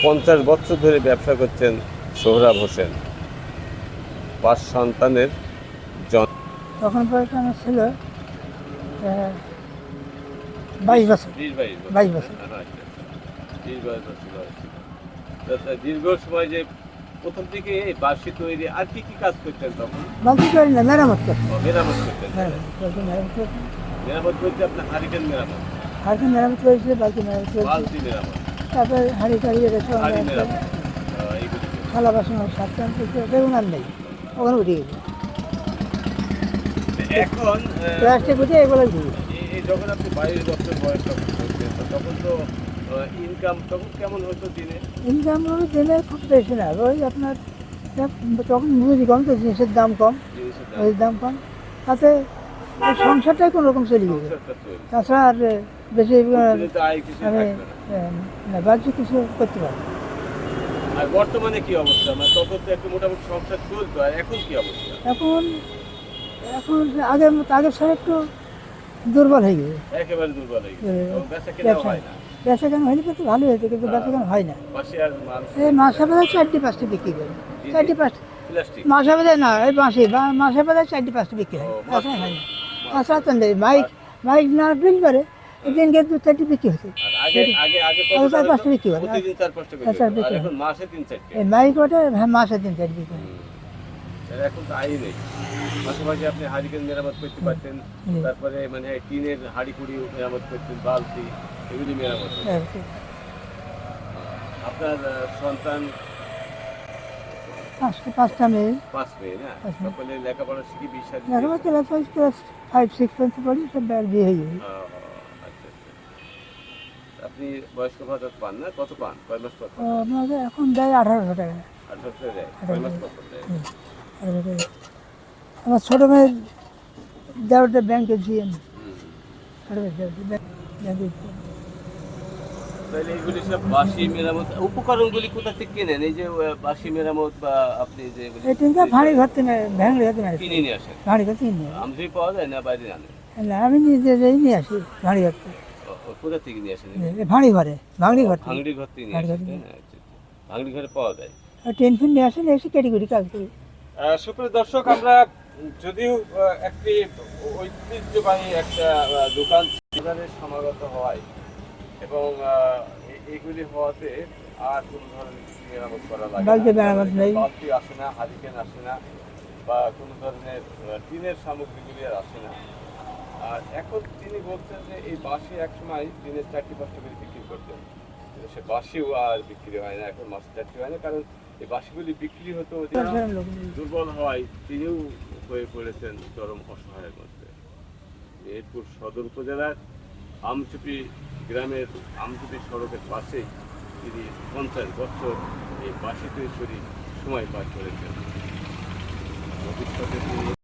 50 বছর ধরে ব্যবসা করছেন সোহরাব হোসেন। 5 সন্তানের তখন বয়স আমার ছিল 22 বছর। 22 বছর। দীর্ঘ সময় যে প্রথম দিকে এই বাঁশি তৈরি আর কি কি কাজ করতেন তখন? বাকি করি না, মেরামত করতাম। মেরামত করতেন। মেরামত করতাম। মেরামত বলতে আপনার হারিকেন মেরামত, হাড়ি মেরামত করেছিল, বাকি মেরামত করেছিল। বালতি মেরামত, তারপরে হাড়ি টাড়ি রেখে হাড়ি মেরামত, এইগুলি থালা বাসন সাতটান বেগুন আর নেই, ওখানে উঠে গেছে। এখন প্লাস্টিক উঠে এগুলো ঘুরে। এই যখন আপনি 22 বছর বয়স করতেন তখন তো ইনকাম তখন কেমন হতো দিনে? ইনকাম হবে দিনে খুব বেশি না, ওই আপনার তখন বুঝি কম তো, জিনিসের দাম কম, ওই দাম কম, তাতে ওই সংসারটাই কোনো রকম চলে গেছে। তাছাড়া আর বেশি আমি না বাকি কিছু করতে পারি। আর বর্তমানে কি অবস্থা? মানে তখন তো একটু মোটামুটি সংসার চলতো, আর এখন কি অবস্থা? এখন এখন আগের মতো, আগের সাথে একটু দুর্বল হয়ে গেছে। একেবারে দুর্বল হয়ে গেছে। বেচা কেনা হয় না। বেচা কেনা হয়নি, কিন্তু ভালো হয়েছে, কিন্তু বেচা কেনা হয় না। বাঁশি আর মানুষ এই মাসে বোধহয় 4টি-5টি বিক্রি করে, 4টি-5টি প্লাস্টিক। মাসে বোধহয় না, এই বাঁশি মাসে বোধহয় 4টি-5টি বিক্রি হয়, তাছাড়া হয় না। তাছাড়া তো নেই, মাইক না বিল করে দিনকে 2-4টি বিক্রি হচ্ছে। আগে আগে আগে কত 4-5টি বিক্রি করে, প্রতিদিন 4-5টা করে। আচ্ছা, আর এখন মাসে 3-4টা। এই মাইক ওটা মাসে 3-4 বিক্রি হয়। এখন তো আই নেই। মাঝে মাঝে আপনি হারিকেন মেরামত করতে পারতেন, তারপরে মানে টিনের হাড়ি কুড়ি মেরামত করতেন, বালতি এগুলি মেরামত করতেন। আপনার সন্তান 5টা মেয়ে। 5 মেয়ে না? সকলে লেখাপড়া শিখে বিয়ে লেখাপড়া ক্লাস 5-6 পর্যন্ত পড়ি, সব বিয়ে হয়ে যায়। আচ্ছা। আপনি বয়স্ক ভাতা পান না? কত পান? কয় মাস পর পান? আমাদের এখন দেয় 1800 টাকা। 1800 টাকা দেয়? কয় মাস পর দেয়? 1800 টাকা। আমার ছোটো মেয়ের দেওয়াটা ব্যাংকে দিয়ে ছোটো মেয়ের ব্যাংকে। তাহলে এগুলি সব বাঁশি মেরামত উপকরণগুলি কোথা থেকে কেনেন? এই যে বাঁশি মেরামত বা আপনি যে এই তিনটা ভাঁড়ি ঘর থেকে ভ্যাংড়ি ঘর থেকে কিনে নিয়ে আসেন? ভাঁড়ি ঘর থেকে নিয়ে আমদানি পাওয়া যায় না বাইরে আনেন? না, আমি নিজে যেই নিয়ে আসি ভাঁড়ি ঘর থেকে। কোথা থেকে নিয়ে আসেন? ভাঁড়ি ঘরে, ভাঙড়ি ঘর থেকে। ভাঙড়ি ঘর থেকে নিয়ে আসেন? আচ্ছা, ভাঙড়ি ঘরে পাওয়া যায়। টেন ফিন নিয়ে আসেন, এসে কেটে কুটি কাজ করি। সুপ্রিয় দর্শক, আমরা যদিও একটি ঐতিহ্যবাহী একটা দোকান সমাগত হয় এবং এগুলি হওয়াতে আর কোনো ধরনের মেরামত করা লাগে বালতি মেরামত নেই, বালতি আসে না, হারিকেন আসে না, বা কোনো ধরনের টিনের সামগ্রীগুলি আর আসে না। আর এখন তিনি বলছেন যে এই বাঁশি একসময় দিনের 4টি-5টি করে বিক্রি করতেন, কিন্তু সে বাঁশিও আর বিক্রি হয় না, এখন মাসে 4টি হয় না, কারণ এই বাঁশিগুলি বিক্রি হতো, দুর্বল হয়, তিনিও হয়ে পড়েছেন চরম অসহায়ের মধ্যে। মেহেরপুর সদর উপজেলার আমচুপি গ্রামের আমচুপি সড়কের পাশেই তিনি 50 বছর এই বাঁশি তৈরি সময় পার করেছেন। ভবিষ্যতে তিনি